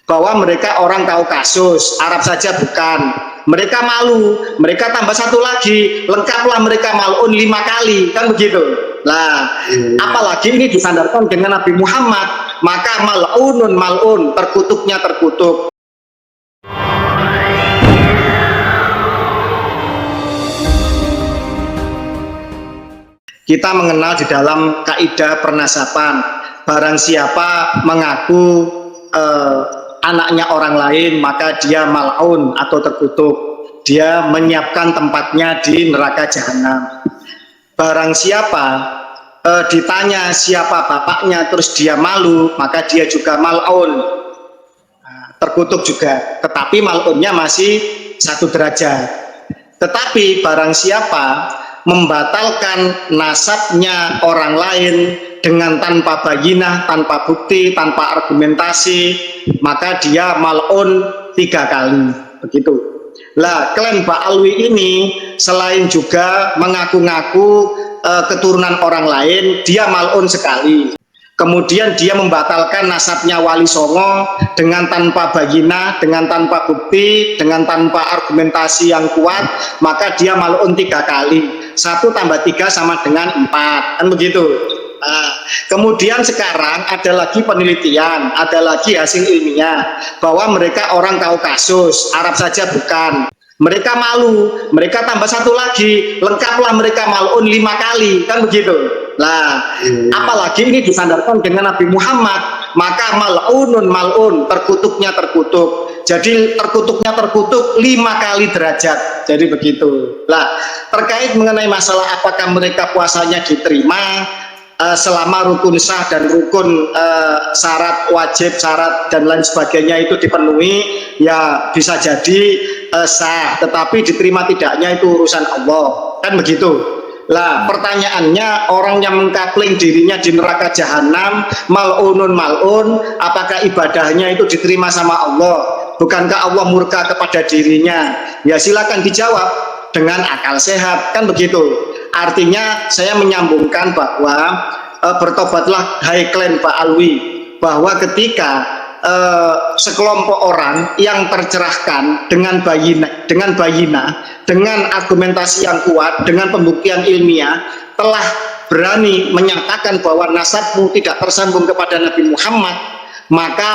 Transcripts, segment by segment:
bahwa mereka orang Kaukasus, Arab saja bukan. Mereka malu, mereka tambah satu lagi, lengkaplah mereka mal'un 5 kali, kan begitu. Nah, apalagi ini disandarkan dengan Nabi Muhammad, maka mal'unun mal'un, terkutuknya terkutuk. Kita mengenal di dalam kaidah pernasaban, barang siapa mengaku anaknya orang lain, maka dia mal'un atau terkutuk. Dia menyiapkan tempatnya di neraka jahanam. Barang siapa ditanya siapa bapaknya terus dia malu, maka dia juga mal'un, terkutuk juga. Tetapi mal'unnya masih 1 derajat. Tetapi barang siapa membatalkan nasabnya orang lain dengan tanpa bayinah, tanpa bukti, tanpa argumentasi, maka dia mal'un 3 kali. Begitu. Lah, klaim Ba'alwi ini selain juga mengaku-ngaku keturunan orang lain, dia mal'un sekali. Kemudian dia membatalkan nasabnya Wali Songo dengan tanpa bayinah, dengan tanpa bukti, dengan tanpa argumentasi yang kuat, maka dia mal'un 3 kali. 1 tambah 3 sama dengan 4, kan begitu. Nah, kemudian sekarang ada lagi penelitian, ada lagi hasil ilmiah bahwa mereka orang Kaukasus, Arab saja bukan. Mereka malu, mereka tambah 1 lagi, lengkaplah mereka mal'un 5 kali, kan begitu. Nah, apalagi ini disandarkan dengan Nabi Muhammad, maka mal'unun mal'un, terkutuknya terkutuk. Jadi terkutuknya terkutuk 5 kali derajat. Jadi begitu. Nah, terkait mengenai masalah apakah mereka puasanya diterima selama rukun sah dan rukun syarat wajib, syarat dan lain sebagainya itu dipenuhi, ya bisa jadi sah, tetapi diterima tidaknya itu urusan Allah, kan begitu. Lah, pertanyaannya, orang yang mengkapling dirinya di neraka jahanam, mal'unun mal'un, apakah ibadahnya itu diterima sama Allah? Bukankah Allah murka kepada dirinya? Ya silakan dijawab dengan akal sehat, kan begitu. Artinya saya menyambungkan bahwa bertobatlah hai klaim Ba'alwi, bahwa ketika sekelompok orang yang tercerahkan dengan bayinah, dengan argumentasi yang kuat, dengan pembuktian ilmiah, telah berani menyatakan bahwa nasabmu tidak tersambung kepada Nabi Muhammad, maka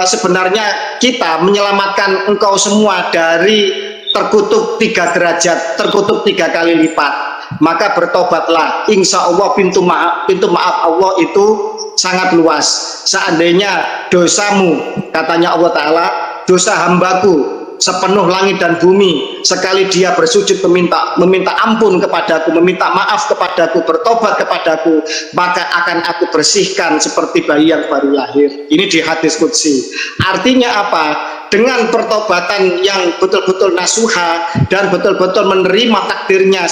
sebenarnya kita menyelamatkan engkau semua dari terkutuk 3 derajat, terkutuk 3 kali lipat. Maka bertobatlah, insya Allah pintu maaf Allah itu sangat luas. Seandainya dosamu, katanya Allah Ta'ala, dosa hambaku sepenuh langit dan bumi, sekali dia bersujud meminta ampun kepadaku, meminta maaf kepadaku, bertobat kepadaku, maka akan aku bersihkan seperti bayi yang baru lahir. Ini di hadis qudsi. Artinya apa? Dengan pertobatan yang betul-betul nasuha dan betul-betul menerima takdirnya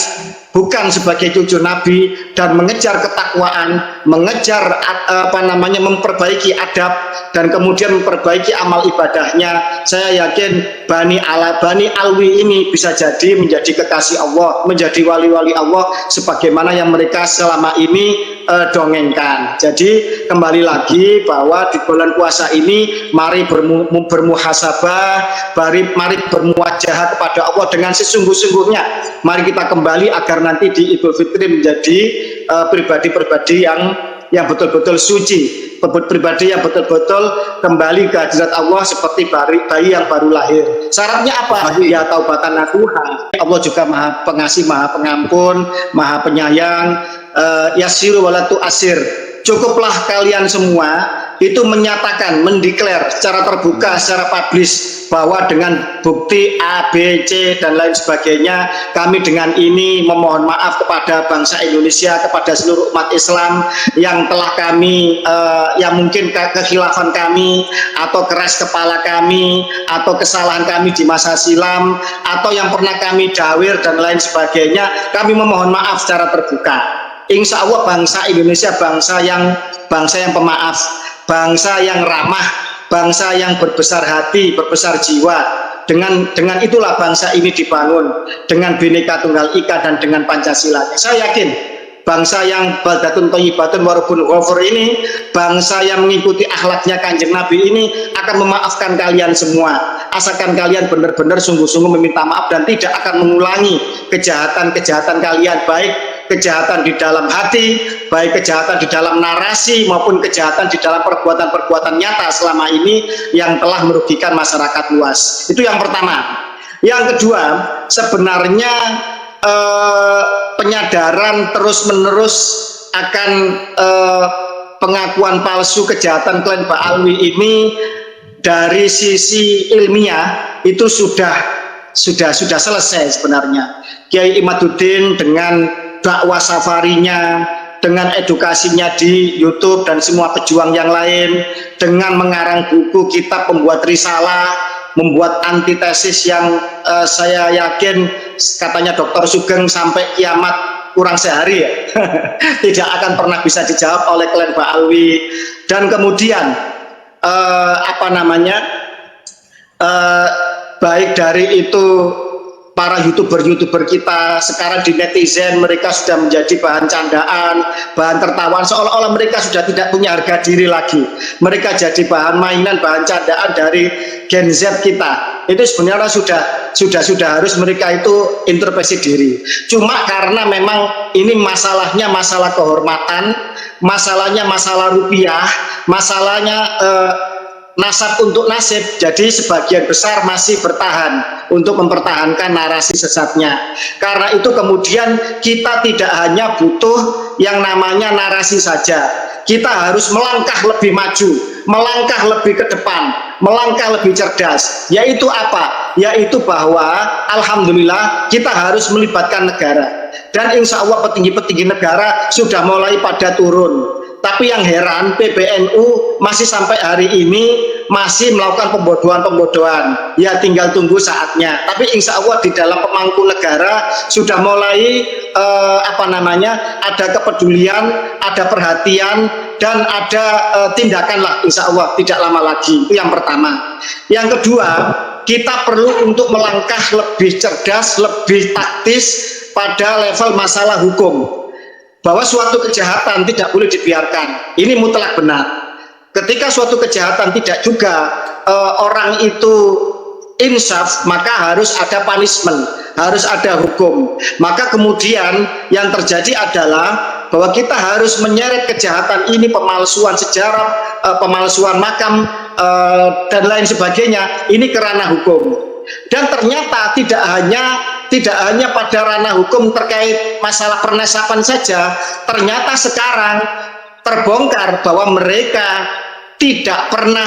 bukan sebagai cucu Nabi dan mengejar ketakwaan, mengejar memperbaiki adab dan kemudian memperbaiki amal ibadahnya, saya yakin Bani Alwi ini bisa jadi menjadi kekasih Allah, menjadi wali-wali Allah sebagaimana yang mereka selama ini dongengkan. Jadi kembali lagi bahwa di bulan puasa ini mari bermuhasabah, mari bermuwajahah kepada Allah dengan sesungguh-sungguhnya. Mari kita kembali agar nanti di Idul Fitri menjadi pribadi-pribadi yang betul-betul suci, pribadi yang betul-betul kembali ke hadirat Allah seperti bayi yang baru lahir. Syaratnya apa? Ya taubatan nasuha. Allah juga Maha Pengasih, Maha Pengampun, Maha Penyayang. Yasiru walatu asir. Cukuplah kalian semua itu menyatakan, mendeklar secara terbuka, secara publis bahwa dengan bukti A, B, C dan lain sebagainya, kami dengan ini memohon maaf kepada bangsa Indonesia, kepada seluruh umat Islam yang telah kami yang mungkin kekhilafan kami atau keras kepala kami atau kesalahan kami di masa silam atau yang pernah kami dawir dan lain sebagainya, kami memohon maaf secara terbuka. Insya Allah bangsa Indonesia bangsa yang pemaaf, bangsa yang ramah, bangsa yang berbesar hati, berbesar jiwa. Dengan itulah bangsa ini dibangun, dengan Bhinneka Tunggal Ika dan dengan Pancasila. Saya yakin bangsa yang baldatun thayyibatun wa rabbun ghafur ini, bangsa yang mengikuti akhlaknya Kanjeng Nabi ini akan memaafkan kalian semua, asalkan kalian benar-benar sungguh-sungguh meminta maaf dan tidak akan mengulangi kejahatan-kejahatan kalian, baik kejahatan di dalam hati, baik kejahatan di dalam narasi maupun kejahatan di dalam perbuatan-perbuatan nyata selama ini yang telah merugikan masyarakat luas. Itu yang pertama. Yang kedua, sebenarnya penyadaran terus-menerus akan pengakuan palsu kejahatan klien Pak Alwi ini dari sisi ilmiah itu sudah selesai sebenarnya. Kiai Imaduddin dengan dakwah safarinya, dengan edukasinya di YouTube dan semua pejuang yang lain, dengan mengarang buku, kitab, membuat risalah, membuat antitesis yang saya yakin katanya Dr. Sugeng sampai kiamat kurang sehari ya tidak akan pernah bisa dijawab oleh klien Pak Alwi. Dan kemudian baik dari itu para youtuber kita sekarang di netizen, mereka sudah menjadi bahan candaan, bahan tertawaan, seolah-olah mereka sudah tidak punya harga diri lagi. Mereka jadi bahan mainan, bahan candaan dari Gen Z kita. Itu sebenarnya sudah harus mereka itu introspeksi diri. Cuma karena memang ini masalahnya masalah kehormatan, masalahnya masalah rupiah, masalahnya nasab untuk nasib, jadi sebagian besar masih bertahan untuk mempertahankan narasi sesatnya. Karena itu kemudian kita tidak hanya butuh yang namanya narasi saja, kita harus melangkah lebih maju, melangkah lebih ke depan, melangkah lebih cerdas. Yaitu apa? Yaitu bahwa alhamdulillah kita harus melibatkan negara, dan insya Allah petinggi-petinggi negara sudah mulai pada turun. Tapi yang heran, PBNU masih sampai hari ini masih melakukan pembodohan. Ya tinggal tunggu saatnya. Tapi insya Allah di dalam pemangku negara sudah mulai ada kepedulian, ada perhatian, dan ada tindakan lah insya Allah tidak lama lagi. Itu yang pertama. Yang kedua, kita perlu untuk melangkah lebih cerdas, lebih taktis pada level masalah hukum. Bahwa suatu kejahatan tidak boleh dibiarkan, ini mutlak benar. Ketika suatu kejahatan tidak juga orang itu insaf, maka harus ada punishment, harus ada hukum. Maka kemudian yang terjadi adalah bahwa kita harus menyeret kejahatan ini, pemalsuan sejarah, pemalsuan makam, dan lain sebagainya, ini ke ranah hukum. Dan ternyata tidak hanya pada ranah hukum terkait masalah pernasapan saja, ternyata sekarang terbongkar bahwa mereka tidak pernah,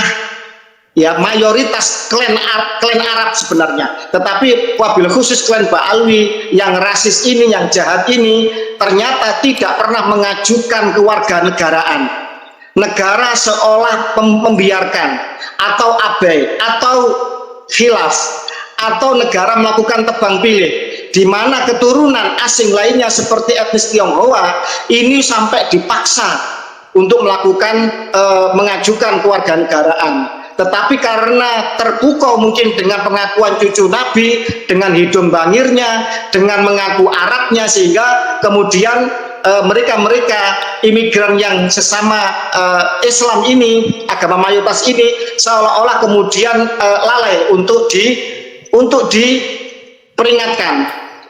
ya mayoritas klan Arab sebenarnya, tetapi wabil khusus klan Pak Alwi yang rasis ini, yang jahat ini, ternyata tidak pernah mengajukan kewarganegaraan. Negara seolah membiarkan atau abai atau khilaf, atau negara melakukan tebang pilih, di mana keturunan asing lainnya seperti etnis Tionghoa ini sampai dipaksa untuk melakukan mengajukan kewarganegaraan. Tetapi karena terpukau mungkin dengan pengakuan cucu Nabi, dengan hidung bangirnya, dengan mengaku Arabnya, sehingga kemudian mereka imigran yang sesama Islam ini, agama mayoritas ini, seolah-olah kemudian lalai untuk diperingatkan.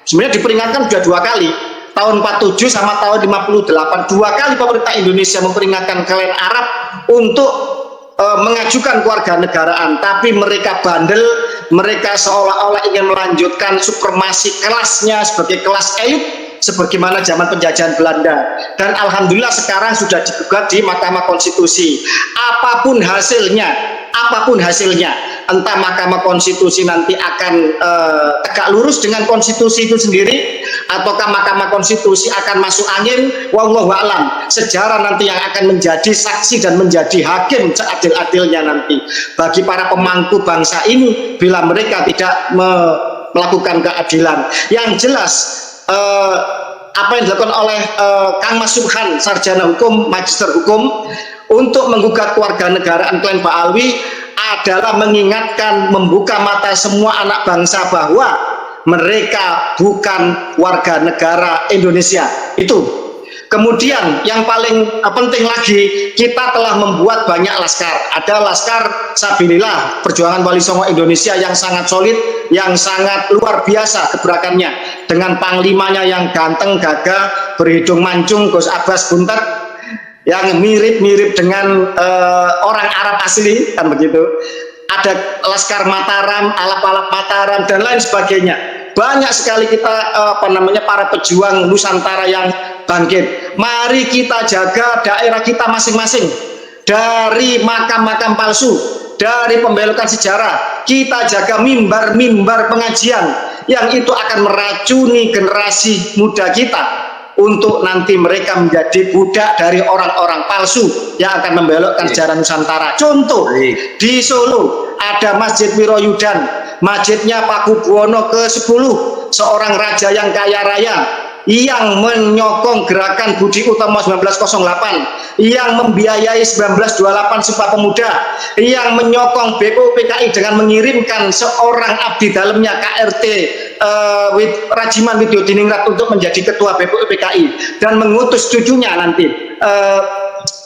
Sebenarnya diperingatkan sudah 2 kali, tahun 47 sama tahun 58. 2 kali pemerintah Indonesia memperingatkan klan Arab untuk mengajukan kewarganegaraan, tapi mereka bandel, mereka seolah-olah ingin melanjutkan supremasi kelasnya sebagai kelas elit sebagaimana zaman penjajahan Belanda. Dan alhamdulillah sekarang sudah digugat di Mahkamah Konstitusi. Apapun hasilnya, entah Mahkamah Konstitusi nanti akan tegak lurus dengan konstitusi itu sendiri, ataukah Mahkamah Konstitusi akan masuk angin, wallahu a'lam. Sejarah nanti yang akan menjadi saksi dan menjadi hakim seadil-adilnya nanti bagi para pemangku bangsa ini bila mereka tidak melakukan keadilan. Yang jelas apa yang dilakukan oleh Kang Mas Subhan, sarjana hukum, magister hukum, untuk menggugat kewarganegaraan klien Pak Alwi adalah mengingatkan, membuka mata semua anak bangsa bahwa mereka bukan warga negara Indonesia. Itu Kemudian yang paling penting lagi, kita telah membuat banyak laskar. Ada Laskar Sabilillah Perjuangan Wali Songo Indonesia yang sangat solid, yang sangat luar biasa gebrakannya, dengan panglimanya yang ganteng, gagah, berhidung mancung, Gus Abbas Buntet, yang mirip-mirip dengan orang Arab asli, kan begitu. Ada Laskar Mataram, Alap-alap Mataram, dan lain sebagainya. Banyak sekali kita para pejuang Nusantara yang bangkit. Mari kita jaga daerah kita masing-masing dari makam-makam palsu, dari pembelokan sejarah. Kita jaga mimbar-mimbar pengajian yang itu akan meracuni generasi muda kita untuk nanti mereka menjadi budak dari orang-orang palsu yang akan membelokkan sejarah Nusantara. Contoh, di Solo ada Masjid Wiroyudan, masjidnya Pakubuwono ke-10, seorang raja yang kaya raya, yang menyokong gerakan Budi Utomo 1908, yang membiayai 1928 Sumpah Pemuda, yang menyokong BPUPKI dengan mengirimkan seorang abdi dalamnya KRT Rajiman Widyodiningrat untuk menjadi ketua BPUPKI, dan mengutus cucunya nanti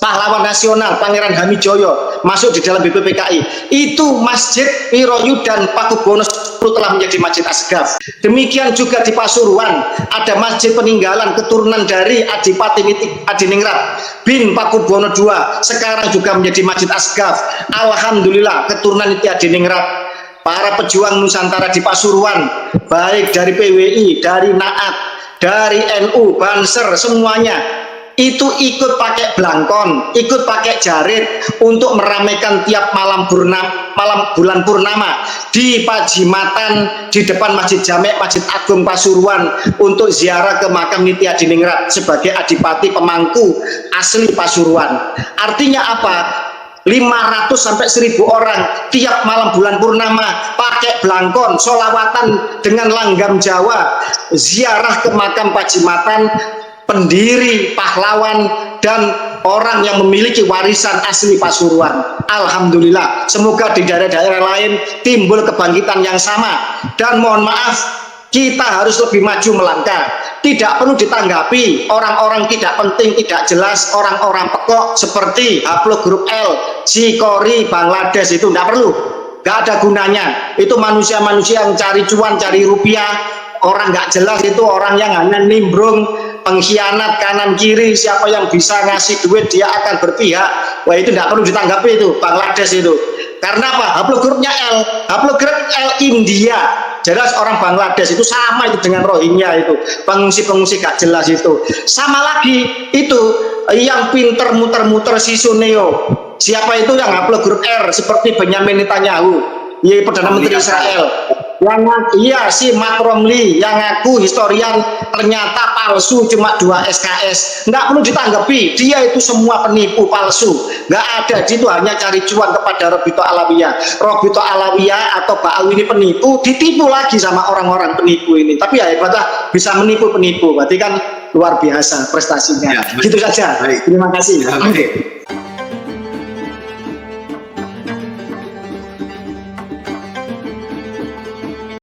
pahlawan nasional Pangeran Hamijoyo masuk di dalam BPUPKI. Itu Masjid Wiroyudan Pakubuwono telah menjadi Masjid Asgaf. Demikian juga di Pasuruan ada masjid peninggalan keturunan dari Adipati Adiningrat bin Pakubuwono II, sekarang juga menjadi Masjid Asgaf. Alhamdulillah, keturunan Niti Adiningrat, para pejuang Nusantara di Pasuruan, baik dari PWI, dari NAAT, dari NU, Banser, semuanya itu ikut pakai belangkon, ikut pakai jarit untuk meramaikan tiap malam bulan purnama di Pajimatan, di depan Masjid Jamek, Masjid Agung Pasuruan, untuk ziarah ke makam Niti Adiningrat sebagai adipati pemangku asli Pasuruan. Artinya apa? 500 sampai 1000 orang tiap malam bulan purnama pakai belangkon, solawatan dengan langgam Jawa, ziarah ke makam Pajimatan, pendiri, pahlawan, dan orang yang memiliki warisan asli Pasuruan. Alhamdulillah, semoga di daerah-daerah lain timbul kebangkitan yang sama. Dan mohon maaf, kita harus lebih maju melangkah. Tidak perlu ditanggapi orang-orang tidak penting, tidak jelas, orang-orang pekok seperti Haplogroup L, Sikori, Bangladesh, itu tidak perlu, nggak ada gunanya. Itu manusia-manusia yang cari cuan, cari rupiah. Orang nggak jelas itu orang yang hanya nimbrung, pengkhianat kanan kiri. Siapa yang bisa ngasih duit dia akan berpihak. Wah, itu tidak perlu ditanggapi itu Bangladesh itu. Karena apa? Haplogrupnya L, haplogrup L India. Jelas orang Bangladesh itu sama itu dengan Rohingya itu, pengungsi-pengungsi gak jelas itu. Sama lagi itu yang pinter muter-muter si Suneo. Siapa itu yang haplogrup R seperti Benyamin Netanyahu, ya Perdana Menteri Israel. Iya, si Matt Romley yang ngaku historian ternyata palsu, cuma 2 SKS. Nggak perlu ditanggapi, dia itu semua penipu palsu. Nggak ada, itu hanya cari cuan kepada Robito Alawiyah. Robito Alawiyah atau Ba'awi ini penipu, ditipu lagi sama orang-orang penipu ini. Tapi ya hebatlah, bisa menipu penipu, berarti kan luar biasa prestasinya. Ya, gitu saja. Baik. Terima kasih. Ya,